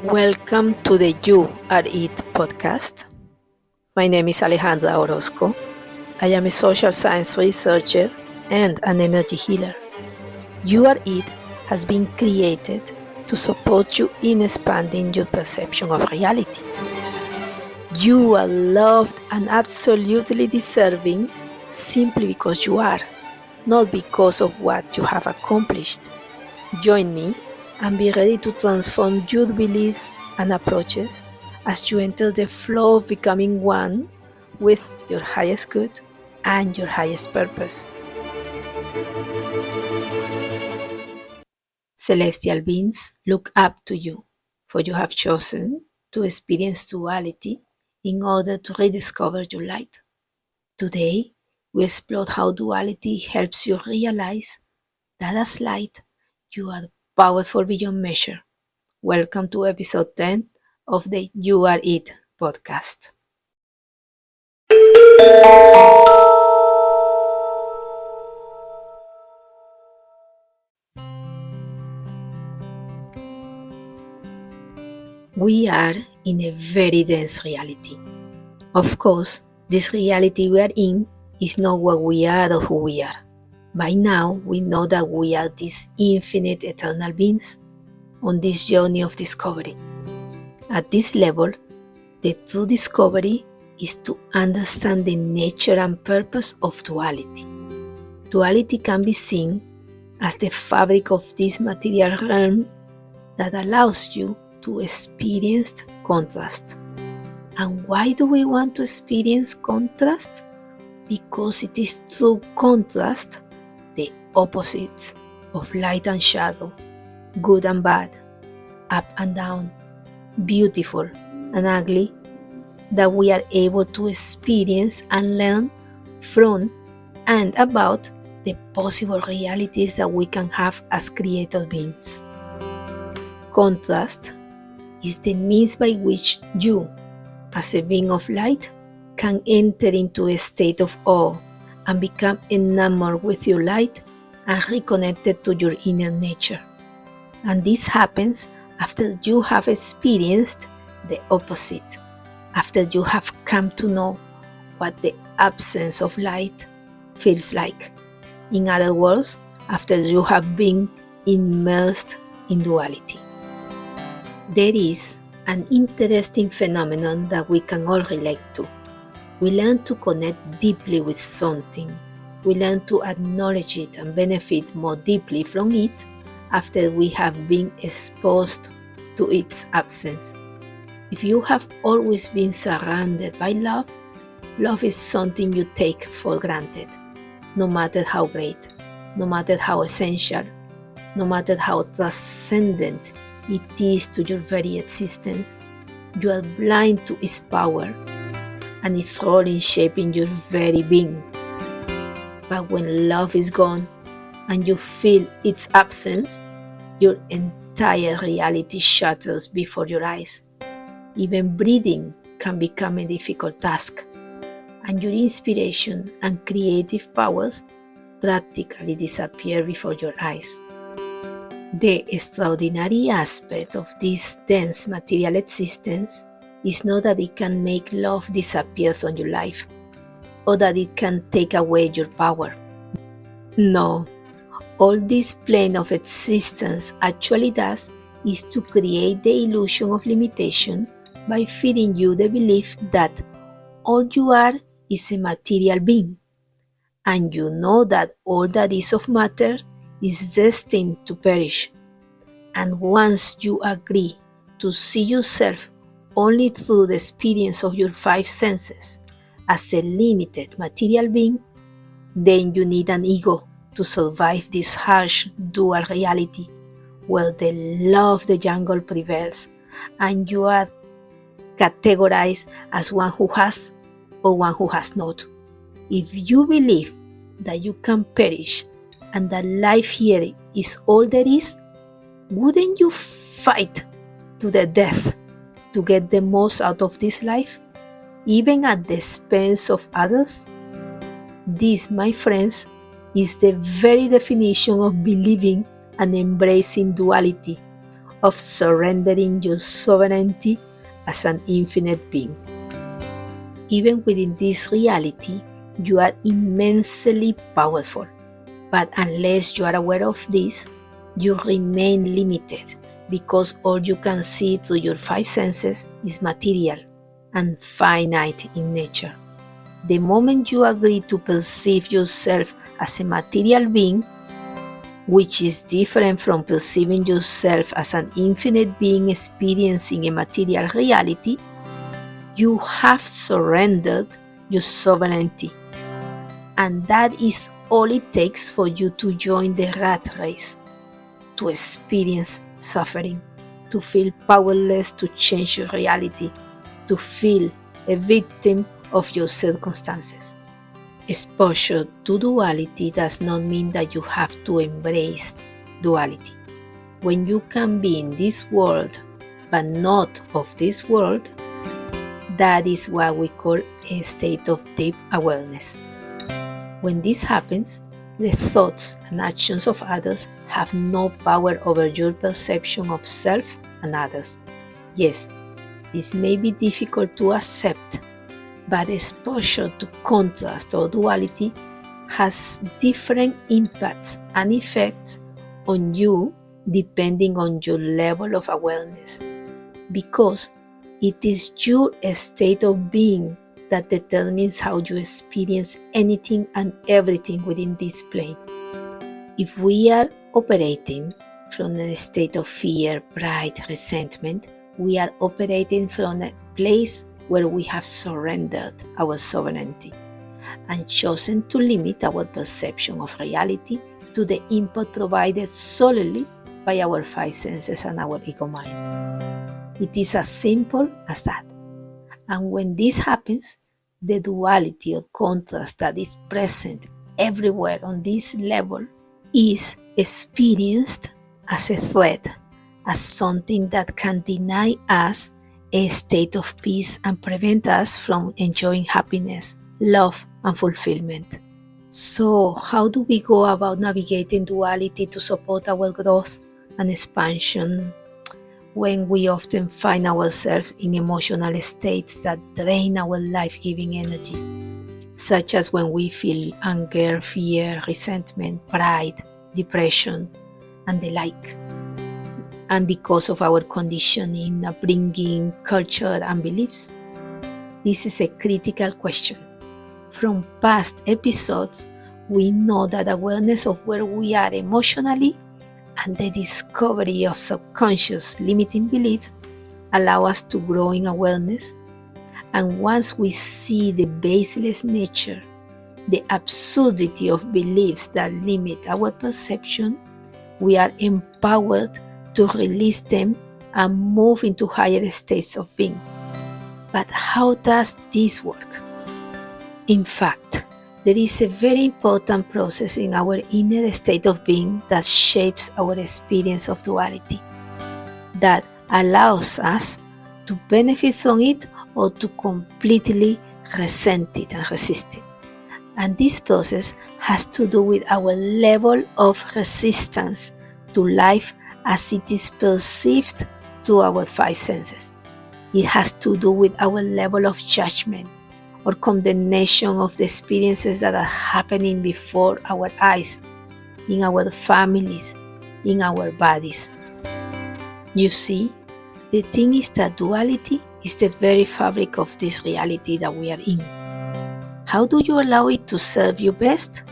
Welcome to the You Are It podcast. My name is Alejandra Orozco. I am a social science researcher and an energy healer. You Are It has been created to support you in expanding your perception of reality. You are loved and absolutely deserving simply because you are, not because of what you have accomplished. Join me and be ready to transform your beliefs and approaches as you enter the flow of becoming one with your highest good and your highest purpose. Celestial beings look up to you, for you have chosen to experience duality in order to rediscover your light. Today, we explore how duality helps you realize that as light, you are powerful beyond measure. Welcome to episode 10 of the You Are It podcast. We are in a very dense reality. Of course, this reality we are in is not what we are or who we are. By now, we know that we are these infinite eternal beings on this journey of discovery. At this level, the true discovery is to understand the nature and purpose of duality. Duality can be seen as the fabric of this material realm that allows you to experience contrast. And why do we want to experience contrast? Because it is through contrast, the opposites of light and shadow, good and bad, up and down, beautiful and ugly, that we are able to experience and learn from and about the possible realities that we can have as created beings. Contrast is the means by which you, as a being of light, can enter into a state of awe and become enamored with your light and reconnected to your inner nature. And this happens after you have experienced the opposite, after you have come to know what the absence of light feels like. In other words, after you have been immersed in duality. There is an interesting phenomenon that we can all relate to. We learn to connect deeply with something. We learn to acknowledge it and benefit more deeply from it after we have been exposed to its absence. If you have always been surrounded by love, love is something you take for granted, no matter how great, no matter how essential, no matter how transcendent it is to your very existence. You are blind to its power and its role in shaping your very being. But when love is gone and you feel its absence, your entire reality shatters before your eyes. Even breathing can become a difficult task, and your inspiration and creative powers practically disappear before your eyes. The extraordinary aspect of this dense material existence is not that it can make love disappear from your life, or that it can take away your power. No, all this plane of existence actually does is to create the illusion of limitation by feeding you the belief that all you are is a material being, and you know that all that is of matter is destined to perish. And once you agree to see yourself only through the experience of your five senses as a limited material being, then you need an ego to survive this harsh dual reality where the law of the jungle prevails and you are categorized as one who has or one who has not. If you believe that you can perish and that life here is all there is, wouldn't you fight to the death to get the most out of this life, even at the expense of others? This, my friends, is the very definition of believing and embracing duality, of surrendering your sovereignty as an infinite being. Even within this reality, you are immensely powerful. But unless you are aware of this, you remain limited because all you can see through your five senses is material and finite in nature. The moment you agree to perceive yourself as a material being, which is different from perceiving yourself as an infinite being experiencing a material reality, you have surrendered your sovereignty. And that is all it takes for you to join the rat race, to experience suffering, to feel powerless to change your reality, to feel a victim of your circumstances. Exposure to duality does not mean that you have to embrace duality. When you can be in this world, but not of this world, that is what we call a state of deep awareness. When this happens, the thoughts and actions of others have no power over your perception of self and others. Yes, this may be difficult to accept, but exposure to contrast or duality has different impacts and effects on you depending on your level of awareness, because it is your state of being that determines how you experience anything and everything within this plane. If we are operating from a state of fear, pride, resentment, we are operating from a place where we have surrendered our sovereignty and chosen to limit our perception of reality to the input provided solely by our five senses and our ego mind. It is as simple as that. And when this happens, the duality or contrast that is present everywhere on this level is experienced as a threat, as something that can deny us a state of peace and prevent us from enjoying happiness, love, and fulfillment. So, how do we go about navigating duality to support our growth and expansion when we often find ourselves in emotional states that drain our life-giving energy, such as when we feel anger, fear, resentment, pride, depression, and the like? And because of our conditioning, upbringing, culture, and beliefs? This is a critical question. From past episodes, we know that awareness of where we are emotionally and the discovery of subconscious limiting beliefs allow us to grow in awareness. And once we see the baseless nature, the absurdity of beliefs that limit our perception, we are empowered to release them and move into higher states of being. But how does this work? In fact, there is a very important process in our inner state of being that shapes our experience of duality, that allows us to benefit from it or to completely resent it and resist it. And this process has to do with our level of resistance to life as it is perceived through our five senses. It has to do with our level of judgment or condemnation of the experiences that are happening before our eyes, in our families, in our bodies. You see, the thing is that duality is the very fabric of this reality that we are in. How do you allow it to serve you best?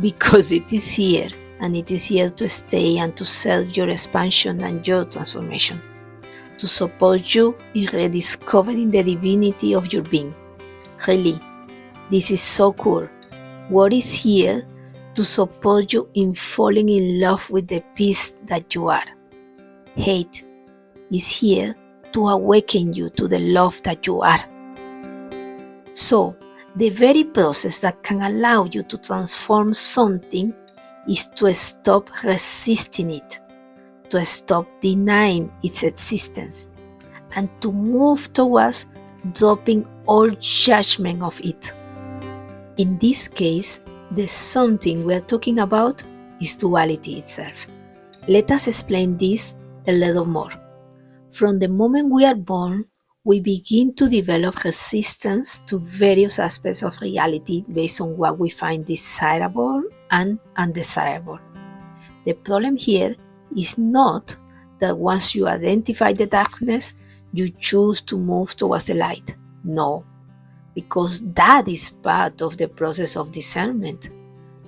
Because it is here, and it is here to stay and to serve your expansion and your transformation, to support you in rediscovering the divinity of your being. Really, this is so cool. What is here to support you in falling in love with the peace that you are. Hate is here to awaken you to the love that you are. So, the very process that can allow you to transform something is to stop resisting it, to stop denying its existence, and to move towards dropping all judgment of it. In this case, the something we're talking about is duality itself. Let us explain this a little more. From the moment we are born, we begin to develop resistance to various aspects of reality based on what we find desirable and undesirable. The problem here is not that once you identify the darkness, you choose to move towards the light. No, because that is part of the process of discernment.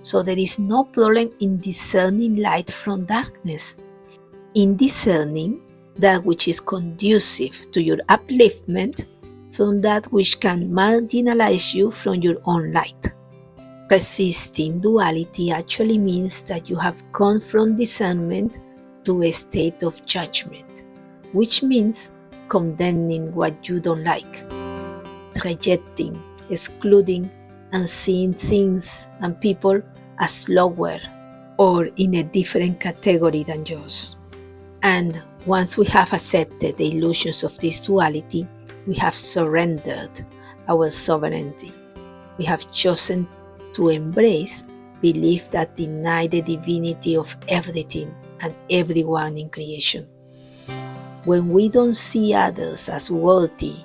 So there is no problem in discerning light from darkness. In discerning that which is conducive to your upliftment from that which can marginalize you from your own light. Resisting duality actually means that you have gone from discernment to a state of judgment, which means condemning what you don't like, rejecting, excluding, and seeing things and people as lower or in a different category than yours. And once we have accepted the illusions of this duality, we have surrendered our sovereignty. We have chosen to embrace belief that deny the divinity of everything and everyone in creation. When we don't see others as worthy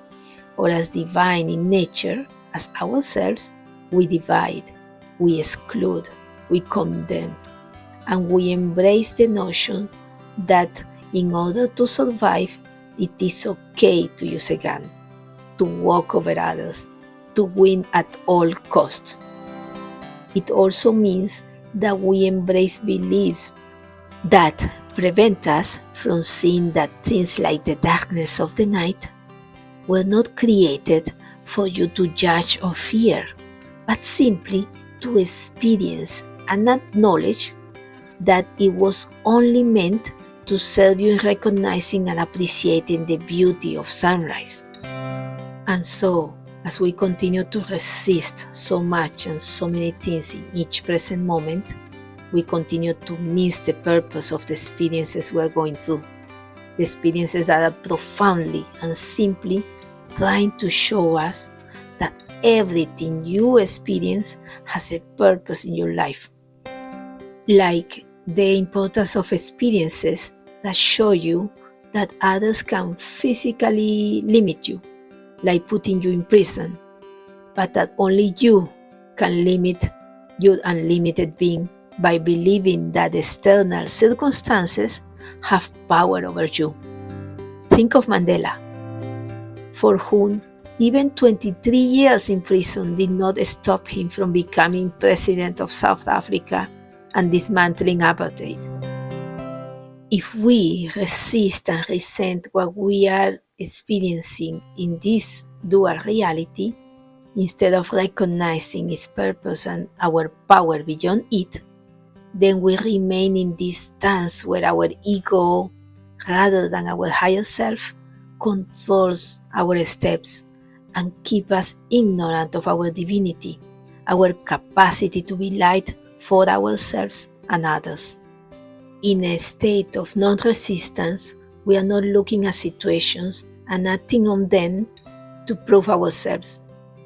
or as divine in nature as ourselves, we divide, we exclude, we condemn, and we embrace the notion that in order to survive, it is okay to use a gun, to walk over others, to win at all costs. It also means that we embrace beliefs that prevent us from seeing that things like the darkness of the night were not created for you to judge or fear, but simply to experience and acknowledge that it was only meant to serve you in recognizing and appreciating the beauty of sunrise. And so, as we continue to resist so much and so many things in each present moment, we continue to miss the purpose of the experiences we're going through. The experiences that are profoundly and simply trying to show us that everything you experience has a purpose in your life. Like the importance of experiences that show you that others can physically limit you, like putting you in prison, but that only you can limit your unlimited being by believing that external circumstances have power over you. Think of Mandela, for whom even 23 years in prison did not stop him from becoming president of South Africa and dismantling apartheid. If we resist and resent what we are experiencing in this dual reality, instead of recognizing its purpose and our power beyond it, then we remain in this dance where our ego, rather than our higher self, controls our steps and keep us ignorant of our divinity, our capacity to be light for ourselves and others. In a state of non-resistance, we are not looking at situations and acting on them to prove ourselves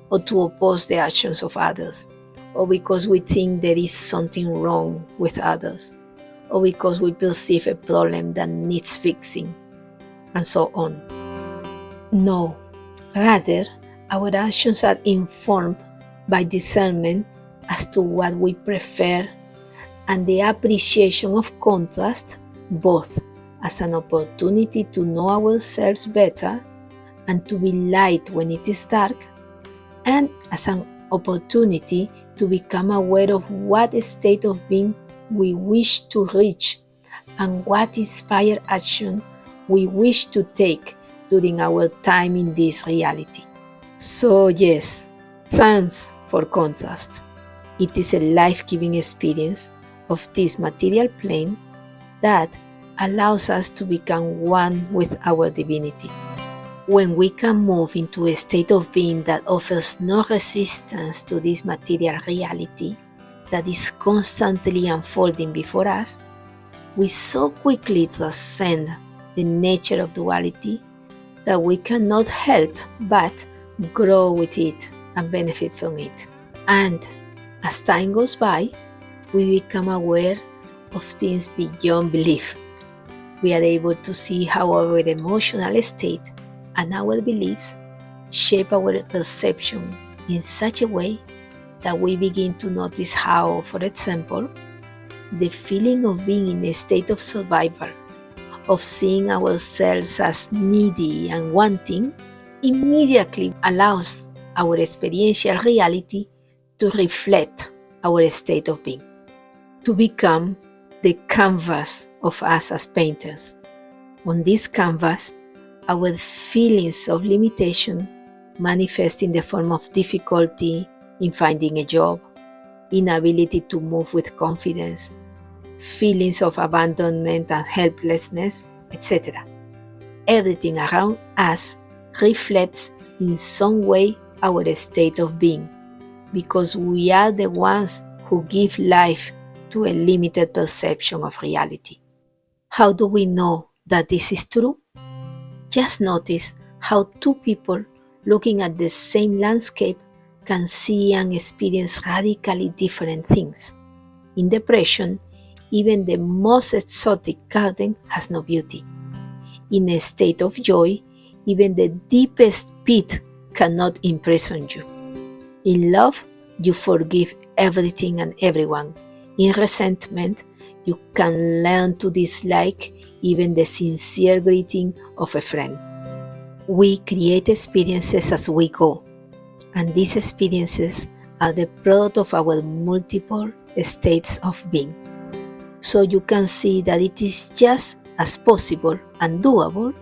or to oppose the actions of others, or because we think there is something wrong with others, or because we perceive a problem that needs fixing, and so on. No, rather, our actions are informed by discernment as to what we prefer and the appreciation of contrast, both as an opportunity to know ourselves better and to be light when it is dark, and as an opportunity to become aware of what state of being we wish to reach and what inspired action we wish to take during our time in this reality. So yes, thanks for contrast. It is a life-giving experience of this material plane that allows us to become one with our divinity. When we can move into a state of being that offers no resistance to this material reality that is constantly unfolding before us, we so quickly transcend the nature of duality that we cannot help but grow with it and benefit from it. And as time goes by, we become aware of things beyond belief. we are able to see how our emotional state and our beliefs shape our perception in such a way that we begin to notice how, for example, the feeling of being in a state of survival, of seeing ourselves as needy and wanting, immediately allows our experiential reality to reflect our state of being, to become the canvas of us as painters. On this canvas, our feelings of limitation manifest in the form of difficulty in finding a job, inability to move with confidence, feelings of abandonment and helplessness, etc. Everything around us reflects in some way our state of being, because we are the ones who give life to a limited perception of reality. How do we know that this is true? Just notice how two people looking at the same landscape can see and experience radically different things. In depression, even the most exotic garden has no beauty. In a state of joy, even the deepest pit cannot imprison you. In love, you forgive everything and everyone. In resentment, you can learn to dislike even the sincere greeting of a friend. We create experiences as we go, and these experiences are the product of our multiple states of being. So you can see that it is just as possible and doable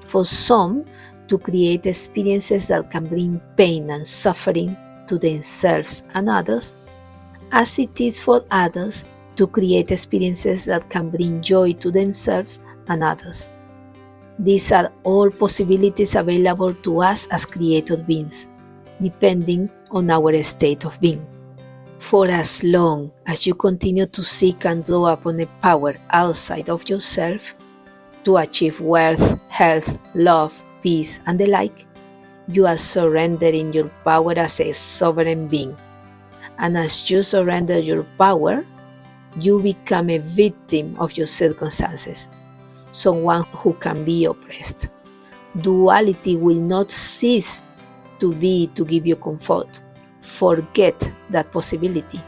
for some to create experiences that can bring pain and suffering to themselves and others, as it is for others to create experiences that can bring joy to themselves and others. These are all possibilities available to us as created beings, depending on our state of being. For as long as you continue to seek and draw upon a power outside of yourself to achieve wealth, health, love, peace, and the like, you are surrendering your power as a sovereign being. And as you surrender your power, you become a victim of your circumstances, someone who can be oppressed. Duality will not cease to be to give you comfort. Forget that possibility.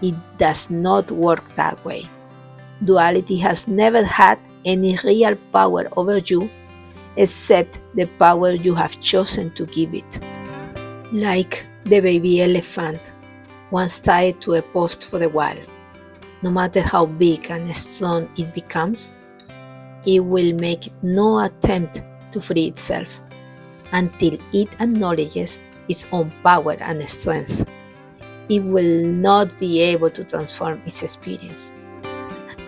It does not work that way. Duality has never had any real power over you except the power you have chosen to give it. Like the baby elephant once tied to a post for a while. No matter how big and strong it becomes, it will make no attempt to free itself until it acknowledges its own power and strength. It will not be able to transform its experience.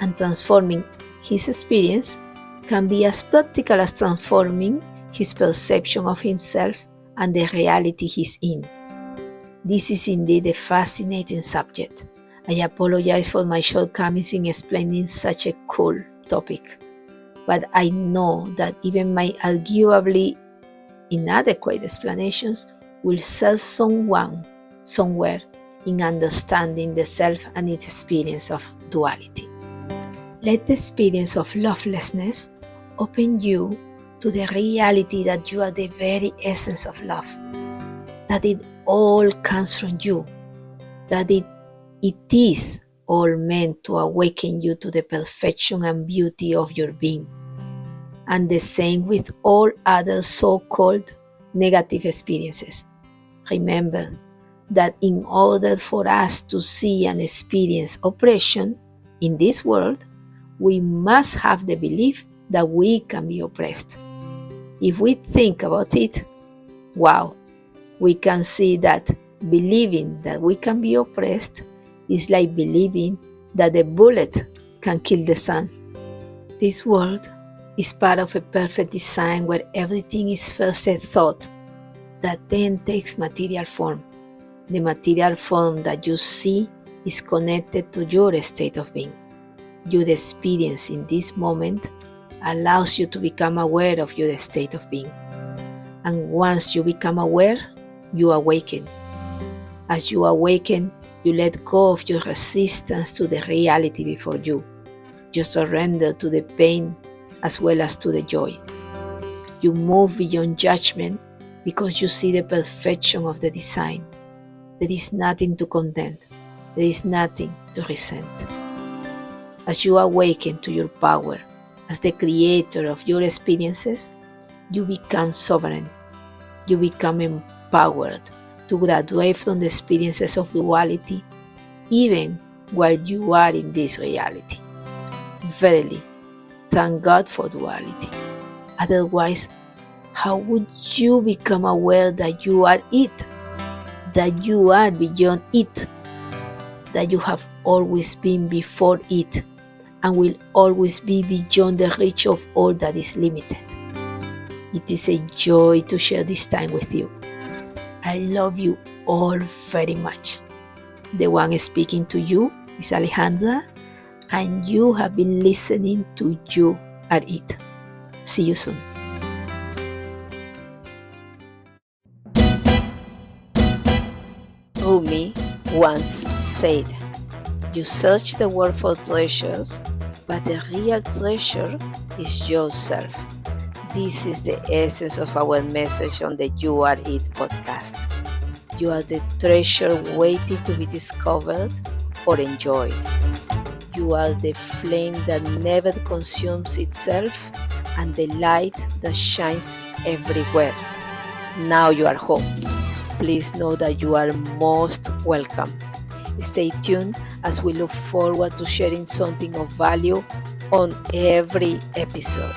And transforming his experience can be as practical as transforming his perception of himself and the reality he's in. This is indeed a fascinating subject. I apologize for my shortcomings in explaining such a cool topic, but I know that even my arguably inadequate explanations will serve someone, somewhere, in understanding the self and its experience of duality. Let the experience of lovelessness open you to the reality that you are the very essence of love, that it all comes from you, that it is all meant to awaken you to the perfection and beauty of your being. And the same with all other so-called negative experiences. Remember that in order for us to see and experience oppression in this world, we must have the belief that we can be oppressed. If we think about it, wow, we can see that believing that we can be oppressed is like believing that a bullet can kill the sun. This world is part of a perfect design where everything is first a thought that then takes material form. The material form that you see is connected to your state of being. Your experience in this moment allows you to become aware of your state of being. And once you become aware, you awaken. As you awaken, you let go of your resistance to the reality before you. You surrender to the pain as well as to the joy. You move beyond judgment because you see the perfection of the design. There is nothing to condemn. There is nothing to resent. As you awaken to your power as the creator of your experiences, you become sovereign. You become empowered to graduate from the experiences of duality, even while you are in this reality. Verily, thank God for duality. Otherwise, how would you become aware that you are it, that you are beyond it, that you have always been before it, and will always be beyond the reach of all that is limited? It is a joy to share this time with you. I love you all very much. The one speaking to you is Alejandra, and you have been listening to You Are It. See you soon. Rumi once said, "You search the world for treasures, but the real treasure is yourself." This is the essence of our message on the You Are It podcast. You are the treasure waiting to be discovered or enjoyed. You are the flame that never consumes itself and the light that shines everywhere. Now you are home. Please know that you are most welcome. Stay tuned as we look forward to sharing something of value on every episode.